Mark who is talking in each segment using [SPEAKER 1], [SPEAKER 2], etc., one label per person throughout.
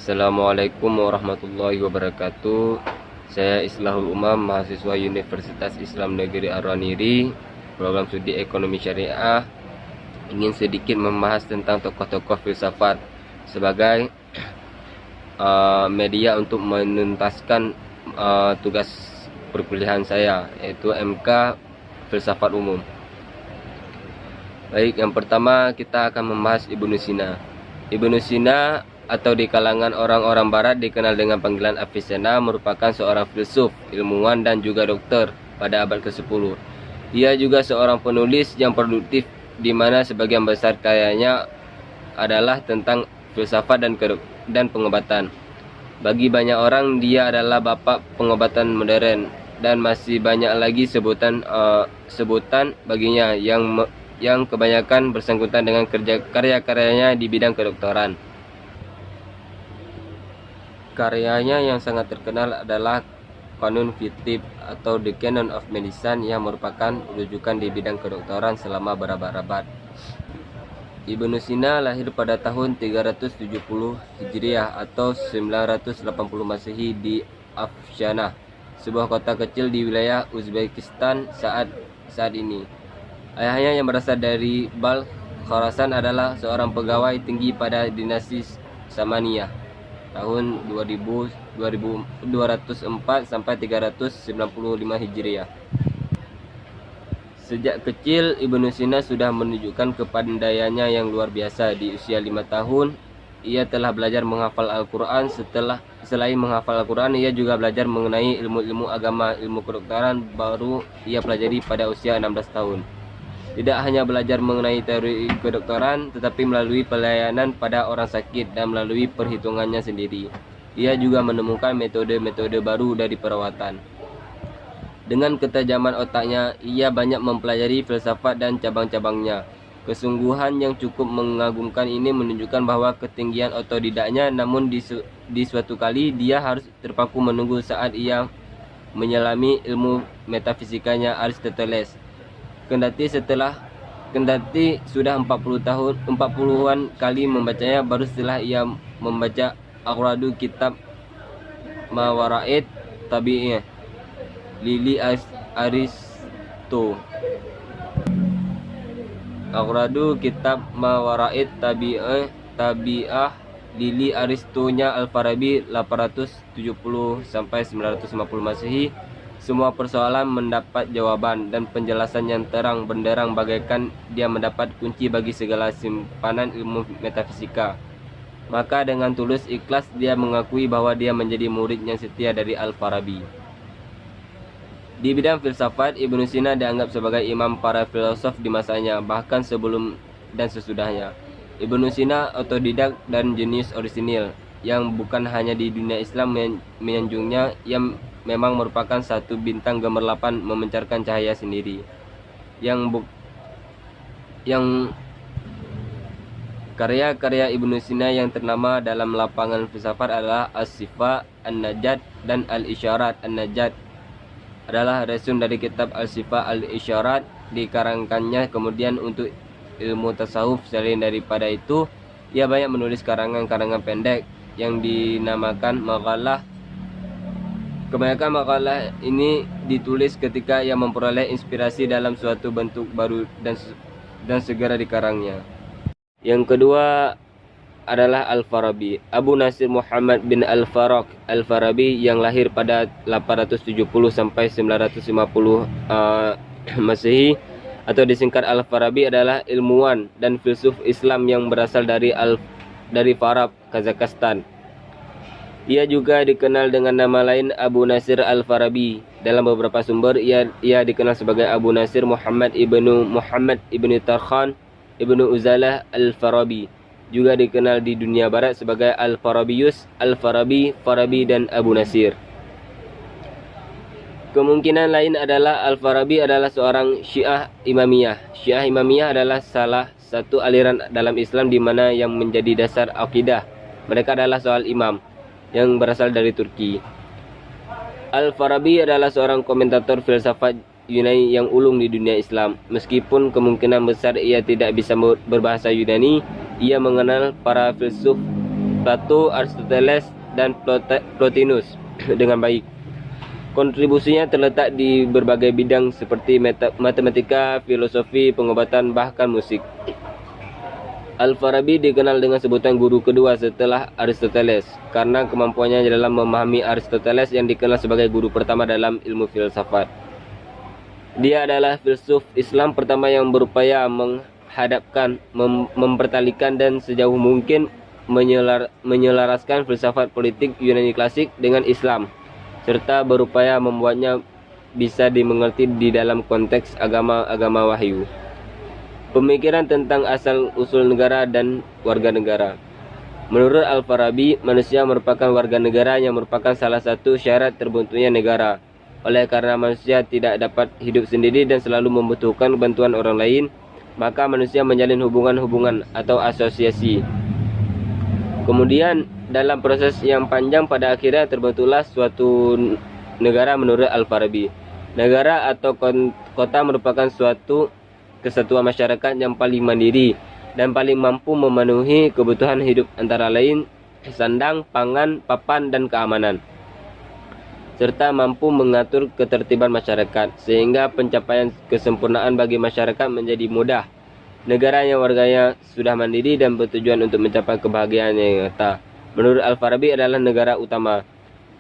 [SPEAKER 1] Assalamualaikum warahmatullahi wabarakatuh. Saya Islahul Umam, mahasiswa Universitas Islam Negeri Ar-Raniri, program studi Ekonomi Syariah. Ingin sedikit membahas tentang tokoh-tokoh filsafat sebagai media untuk menuntaskan tugas perkuliahan saya, yaitu MK Filsafat Umum. Baik, yang pertama kita akan membahas Ibnu Sina. Ibnu Sina atau di kalangan orang-orang barat dikenal dengan panggilan Avicenna, merupakan seorang filsuf, ilmuwan dan juga dokter pada abad ke-10. Ia juga seorang penulis yang produktif, di mana sebagian besar karyanya adalah tentang filsafat dan pengobatan. Bagi banyak orang dia adalah bapak pengobatan modern, dan masih banyak lagi sebutan baginya yang kebanyakan bersangkutan dengan karya-karyanya di bidang kedokteran. Karyanya yang sangat terkenal adalah Qanun fi Tibb atau The Canon of Medicine, yang merupakan rujukan di bidang kedokteran selama berabad-abad. Ibnu Sina lahir pada tahun 370 Hijriah atau 980 Masehi di Afshanah, sebuah kota kecil di wilayah Uzbekistan saat ini. Ayahnya yang berasal dari Balkh, Khorasan, adalah seorang pegawai tinggi pada dinasti Samaniyah tahun 204 sampai 395 Hijriah. Sejak kecil Ibnu Sina sudah menunjukkan kepandaiannya yang luar biasa. Di usia 5 tahun ia telah belajar menghafal Al-Quran. Selain menghafal Al-Quran, ia juga belajar mengenai ilmu-ilmu agama. Ilmu kedokteran baru ia pelajari pada usia 16 tahun. Tidak hanya belajar mengenai teori kedokteran, tetapi melalui pelayanan pada orang sakit dan melalui perhitungannya sendiri. Ia juga menemukan metode-metode baru dari perawatan. Dengan ketajaman otaknya, ia banyak mempelajari filsafat dan cabang-cabangnya. Kesungguhan yang cukup mengagumkan ini menunjukkan bahwa ketinggian otodidaknya, namun di suatu kali dia harus terpaku menunggu saat ia menyelami ilmu metafisikanya Aristoteles. Kendati sudah 40-an kali membacanya, baru setelah ia membaca Aghradu Kitab Mawara'id Tabi'iyah Lili Aristo. Aghradu Kitab Mawara'id Tabi'ah Lili Aristonya Al-Farabi 870 sampai 950 Masehi. Semua persoalan mendapat jawaban dan penjelasan yang terang benderang, bagaikan dia mendapat kunci bagi segala simpanan ilmu metafisika. Maka dengan tulus ikhlas dia mengakui bahwa dia menjadi murid yang setia dari Al-Farabi. Di bidang filsafat, Ibnu Sina dianggap sebagai imam para filosof di masanya, bahkan sebelum dan sesudahnya. Ibnu Sina otodidak dan jenius orisinil, yang bukan hanya di dunia Islam menyanjungnya. Yang memang merupakan satu bintang gemerlapan memancarkan cahaya sendiri. Yang karya-karya Ibnu Sina yang ternama dalam lapangan filsafat adalah As-Sifa, An-Najat, dan Al-Isyarat. An-Najat adalah resun dari kitab Al-Sifa. Al-Isyarat dikarangkannya kemudian untuk ilmu tasawuf. Selain daripada itu, ia banyak menulis karangan-karangan pendek yang dinamakan maqalah. Kebanyakan makalah ini ditulis ketika ia memperoleh inspirasi dalam suatu bentuk baru dan segera dikarangnya. Yang kedua adalah Al-Farabi. Abu Nasir Muhammad bin Al-Farabi yang lahir pada 870 sampai 950 Masehi atau disingkat Al-Farabi adalah ilmuwan dan filsuf Islam yang berasal dari Farab, Kazakhstan. Ia juga dikenal dengan nama lain Abu Nasir Al-Farabi. Dalam beberapa sumber ia dikenal sebagai Abu Nasir Muhammad ibnu Tarkhan ibnu Uzalah Al-Farabi. Juga dikenal di dunia barat sebagai Al-Farabiyus, Al-Farabi, Farabi, dan Abu Nasir. Kemungkinan lain adalah Al-Farabi adalah seorang Syiah Imamiyah. Syiah Imamiyah adalah salah satu aliran dalam Islam di mana yang menjadi dasar akidah mereka adalah soal imam, yang berasal dari Turki. Al-Farabi adalah seorang komentator filsafat Yunani yang ulung di dunia Islam. Meskipun kemungkinan besar ia tidak bisa berbahasa Yunani, ia mengenal para filsuf Plato, Aristoteles, dan Plotinus dengan baik. Kontribusinya terletak di berbagai bidang seperti matematika, filosofi, pengobatan, bahkan musik. Al-Farabi dikenal dengan sebutan guru kedua setelah Aristoteles karena kemampuannya dalam memahami Aristoteles yang dikenal sebagai guru pertama dalam ilmu filsafat. Dia adalah filsuf Islam pertama yang berupaya menghadapkan, mempertalikan dan sejauh mungkin menyelaraskan filsafat politik Yunani klasik dengan Islam, serta berupaya membuatnya bisa dimengerti di dalam konteks agama-agama wahyu. Pemikiran tentang asal-usul negara dan warga negara. Menurut Al-Farabi, manusia merupakan warga negara yang merupakan salah satu syarat terbentuknya negara. Oleh karena manusia tidak dapat hidup sendiri dan selalu membutuhkan bantuan orang lain, maka manusia menjalin hubungan-hubungan atau asosiasi. Kemudian, dalam proses yang panjang pada akhirnya terbentuklah suatu negara menurut Al-Farabi. Negara atau kota merupakan suatu kesatuan masyarakat yang paling mandiri dan paling mampu memenuhi kebutuhan hidup antara lain sandang, pangan, papan, dan keamanan, serta mampu mengatur ketertiban masyarakat sehingga pencapaian kesempurnaan bagi masyarakat menjadi mudah. Negara yang warganya sudah mandiri dan bertujuan untuk mencapai kebahagiaan yang nyata, menurut Al-Farabi adalah negara utama.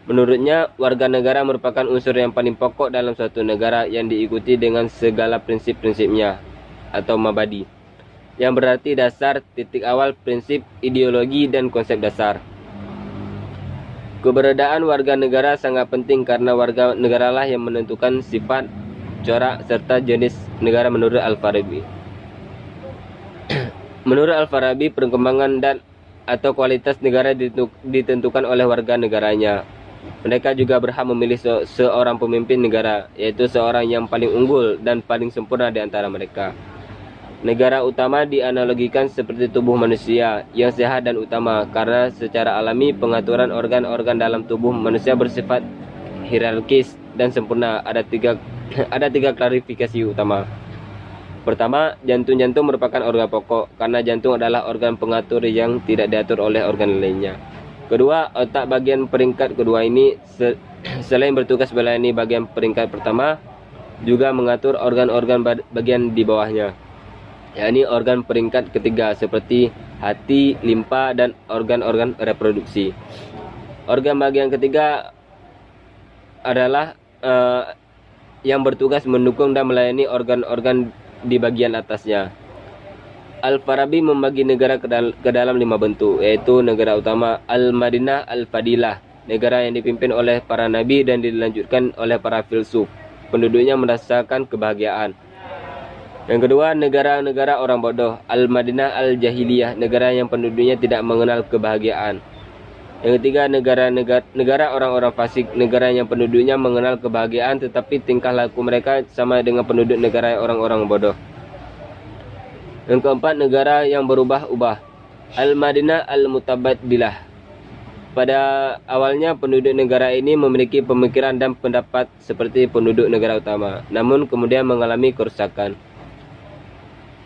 [SPEAKER 1] Menurutnya, warga negara merupakan unsur yang paling pokok dalam suatu negara yang diikuti dengan segala prinsip-prinsipnya atau mabadi, yang berarti dasar, titik awal, prinsip, ideologi, dan konsep dasar. Keberadaan warga negara sangat penting karena warga negaralah yang menentukan sifat, corak, serta jenis negara menurut Al-Farabi. Menurut Al-Farabi, perkembangan dan atau kualitas negara ditentukan oleh warga negaranya. Mereka juga berhak memilih seorang pemimpin negara, yaitu seorang yang paling unggul dan paling sempurna di antara mereka. Negara utama dianalogikan seperti tubuh manusia yang sehat dan utama karena secara alami pengaturan organ-organ dalam tubuh manusia bersifat hierarkis dan sempurna. Ada tiga klarifikasi utama. Pertama, jantung merupakan organ pokok karena jantung adalah organ pengatur yang tidak diatur oleh organ lainnya. Kedua, otak bagian peringkat kedua ini selain bertugas melayani bagian peringkat pertama, juga mengatur organ-organ bagian di bawahnya, yakni organ peringkat ketiga seperti hati, limpa, dan organ-organ reproduksi. Organ bagian ketiga adalah yang bertugas mendukung dan melayani organ-organ di bagian atasnya. Al-Farabi membagi negara ke dalam 5 bentuk, yaitu negara utama Al-Madinah Al-Fadilah, negara yang dipimpin oleh para nabi dan dilanjutkan oleh para filsuf. Penduduknya merasakan kebahagiaan. Yang kedua, negara-negara orang bodoh, Al-Madinah Al-Jahiliyah, negara yang penduduknya tidak mengenal kebahagiaan. Yang ketiga, negara orang-orang fasik, negara yang penduduknya mengenal kebahagiaan tetapi tingkah laku mereka sama dengan penduduk negara orang-orang bodoh. Yang keempat, negara yang berubah-ubah, Al-Madinah Al-Mutabaddilah. Pada awalnya penduduk negara ini memiliki pemikiran dan pendapat seperti penduduk negara utama, namun kemudian mengalami kerusakan.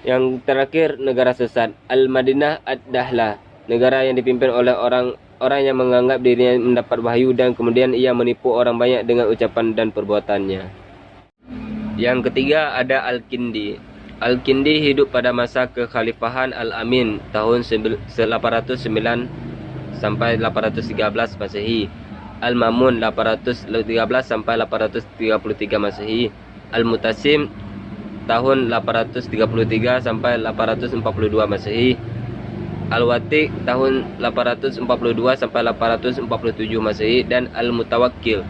[SPEAKER 1] Yang terakhir, negara sesat, Al-Madinah Ad-Dahlah, negara yang dipimpin oleh orang yang menganggap dirinya mendapat wahyu dan kemudian ia menipu orang banyak dengan ucapan dan perbuatannya. Yang ketiga ada Al-Kindi. Al-Kindi hidup pada masa kekhalifahan Al-Amin tahun 809 sampai 813 Masehi. Al-Mamun 813 sampai 833 Masehi. Al-Mutasim tahun 833 sampai 842 Masehi. Al-Wati tahun 842 sampai 847 Masehi dan Al-Mutawakkil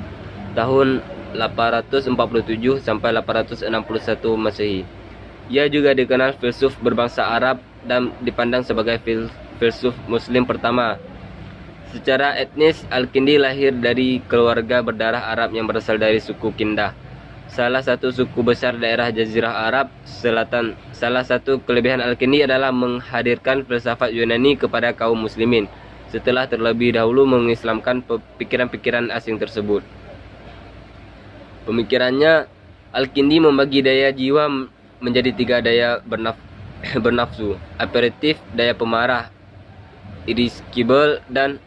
[SPEAKER 1] tahun 847 sampai 861 Masehi. Ia juga dikenal filsuf berbangsa Arab dan dipandang sebagai filsuf Muslim pertama. Secara etnis, Al-Kindi lahir dari keluarga berdarah Arab yang berasal dari suku Kindah, salah satu suku besar daerah Jazirah Arab Selatan. Salah satu kelebihan Al-Kindi adalah menghadirkan filsafat Yunani kepada kaum muslimin setelah terlebih dahulu mengislamkan pikiran-pikiran asing tersebut. Pemikirannya, Al-Kindi membagi daya jiwa menjadi 3 daya bernafsu, aperitif, daya pemarah, irascible, dan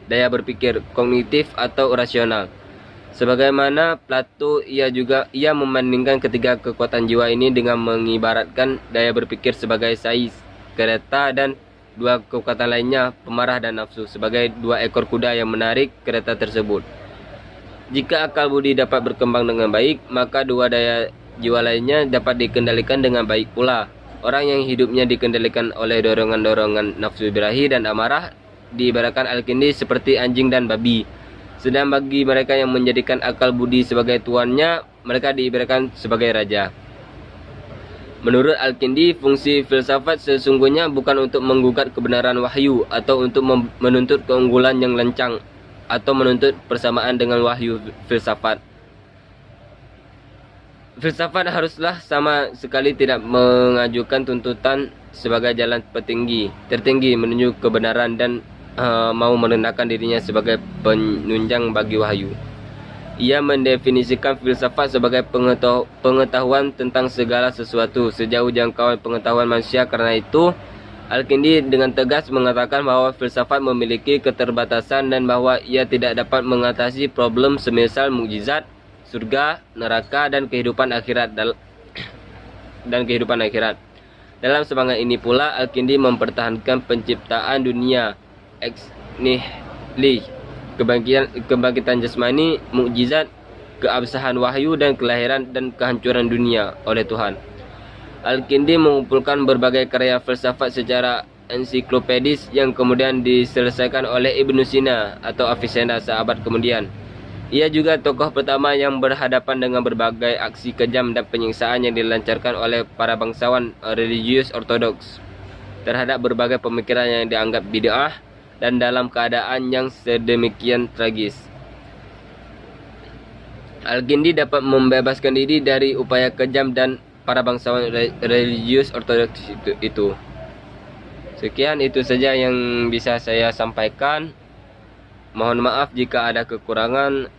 [SPEAKER 1] daya berpikir kognitif atau rasional. Sebagaimana Plato, ia membandingkan ketiga kekuatan jiwa ini dengan mengibaratkan daya berpikir sebagai sais, kereta, dan dua kekuatan lainnya, pemarah dan nafsu, sebagai dua ekor kuda yang menarik kereta tersebut. Jika akal budi dapat berkembang dengan baik, maka dua daya jiwa lainnya dapat dikendalikan dengan baik pula. Orang yang hidupnya dikendalikan oleh dorongan-dorongan nafsu birahi dan amarah diibaratkan Al-Kindi seperti anjing dan babi. Sedang bagi mereka yang menjadikan akal budi sebagai tuannya, mereka diibaratkan sebagai raja. Menurut Al-Kindi, fungsi filsafat sesungguhnya bukan untuk menggugat kebenaran wahyu atau untuk menuntut keunggulan yang lencang atau menuntut persamaan dengan wahyu filsafat. Filsafat haruslah sama sekali tidak mengajukan tuntutan sebagai jalan tertinggi menuju kebenaran dan mau merendahkan dirinya sebagai penunjang bagi wahyu. Ia mendefinisikan filsafat sebagai pengetahuan tentang segala sesuatu sejauh jangkauan pengetahuan manusia. Karena itu, Al-Kindi dengan tegas mengatakan bahwa filsafat memiliki keterbatasan dan bahwa ia tidak dapat mengatasi problem semisal mukjizat, surga, neraka, dan kehidupan akhirat. Dalam semangat ini pula, Al-Kindi mempertahankan penciptaan dunia ex nihilo, kebangkitan jasmani, mukjizat, keabsahan wahyu, dan kelahiran dan kehancuran dunia oleh Tuhan. Al-Kindi mengumpulkan berbagai karya filsafat secara ensiklopedis yang kemudian diselesaikan oleh Ibnu Sina atau Avicenna seabad kemudian. Ia juga tokoh pertama yang berhadapan dengan berbagai aksi kejam dan penyiksaan yang dilancarkan oleh para bangsawan religius ortodoks terhadap berbagai pemikiran yang dianggap bid'ah dan dalam keadaan yang sedemikian tragis. Al-Kindi dapat membebaskan diri dari upaya kejam dan para bangsawan religius ortodoks itu. Sekian, itu saja yang bisa saya sampaikan. Mohon maaf jika ada kekurangan.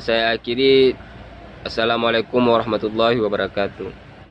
[SPEAKER 1] Saya akhiri. Assalamualaikum warahmatullahi wabarakatuh.